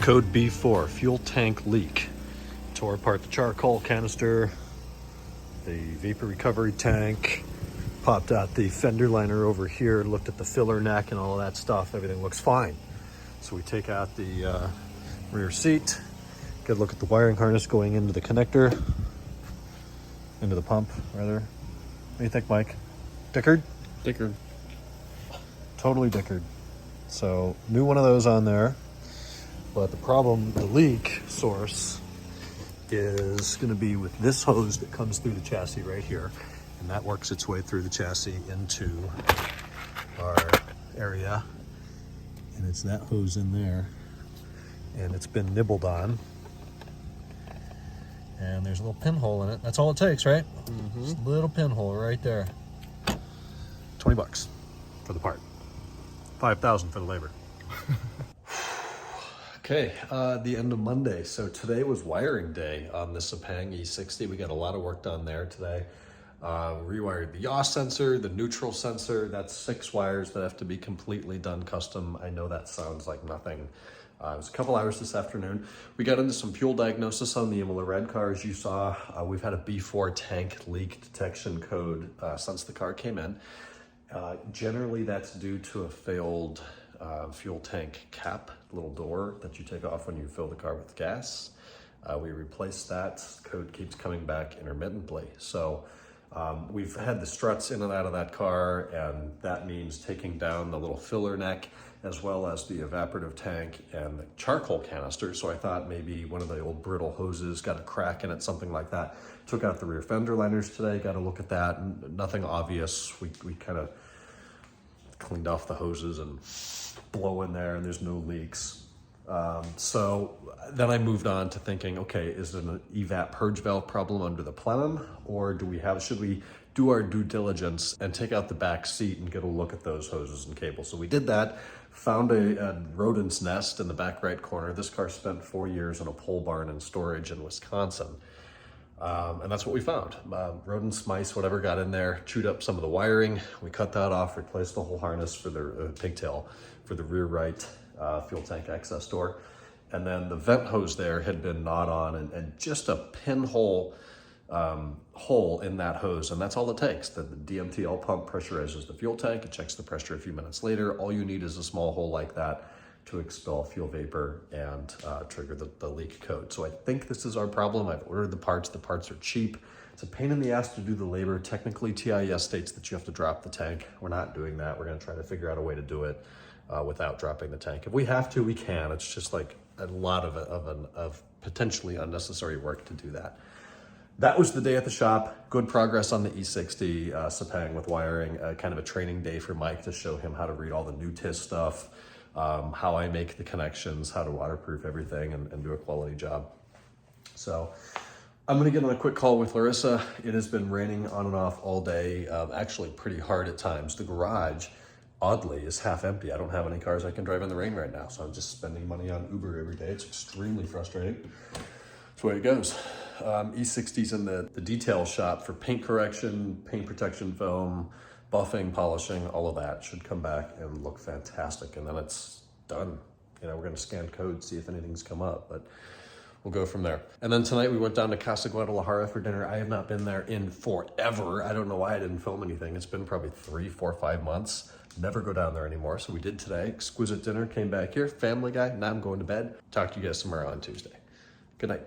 Code B4, fuel tank leak. Tore apart the charcoal canister, the vapor recovery tank, popped out the fender liner over here, looked at the filler neck and all of that stuff. Everything looks fine. So we take out the rear seat, get a look at the wiring harness going into the connector, into the pump, rather. What do you think, Mike? Dickered? Dickered. Totally dickered. So, new one of those on there. But the problem, the leak source, is going to be with this hose that comes through the chassis right here. And that works its way through the chassis into our area. And it's that hose in there. And it's been nibbled on. And there's a little pinhole in it. That's all it takes, right? Mm-hmm. Just a little pinhole right there. 20 bucks for the part. 5,000 for the labor. Okay, the end of Monday. So today was wiring day on this Sepang E60. We got a lot of work done there today. Rewired the yaw sensor, the neutral sensor. That's 6 wires that have to be completely done custom. I know that sounds like nothing. It was a couple hours this afternoon. We got into some fuel diagnosis on the Imola Red car. As you saw, we've had a B4 tank leak detection code since the car came in. Generally, that's due to a failed fuel tank cap, little door that you take off when you fill the car with gas. We replaced that. Code keeps coming back intermittently. So we've had the struts in and out of that car, and that means taking down the little filler neck as well as the evaporative tank and the charcoal canister. So I thought maybe one of the old brittle hoses got a crack in it, something like that. Took out the rear fender liners today, got a look at that. Nothing obvious. We kind of cleaned off the hoses and blow in there, and there's no leaks. So then I moved on to thinking, okay, is it an evap purge valve problem under the plenum, or should we do our due diligence and take out the back seat and get a look at those hoses and cables? So we did that, found a rodent's nest in the back right corner. This car spent 4 years in a pole barn in storage in Wisconsin. And that's what we found. Rodents, mice, whatever got in there, chewed up some of the wiring. We cut that off, replaced the whole harness for the pigtail for the rear right fuel tank access door. And then the vent hose there had been gnawed on, and just a pinhole hole in that hose. And that's all it takes. The DMTL pump pressurizes the fuel tank. It checks the pressure a few minutes later. All you need is a small hole like that to expel fuel vapor and trigger the leak code. So I think this is our problem. I've ordered the parts. The parts are cheap. It's a pain in the ass to do the labor. Technically, TIS states that you have to drop the tank. We're not doing that. We're going to try to figure out a way to do it without dropping the tank. If we have to, we can. It's just like a lot of potentially unnecessary work to do that. That was the day at the shop. Good progress on the E60 Sepang with wiring. Kind of a training day for Mike to show him how to read all the new TIS stuff. How I make the connections, how to waterproof everything and do a quality job. So I'm gonna get on a quick call with Larissa. It has been raining on and off all day, actually pretty hard at times. The garage, oddly, is half empty. I don't have any cars I can drive in the rain right now, so I'm just spending money on Uber every day. It's extremely frustrating. That's the way it goes. E60's in the detail shop for paint correction, paint protection foam, buffing, polishing, all of that should come back and look fantastic. And then it's done. You know, we're gonna scan code, see if anything's come up, but we'll go from there. And then tonight we went down to Casa Guadalajara for dinner. I have not been there in forever. I don't know why I didn't film anything. It's been probably 3, 4, 5 months. Never go down there anymore. So we did today. Exquisite dinner, came back here, Family Guy. Now I'm going to bed. Talk to you guys tomorrow on Tuesday. Good night.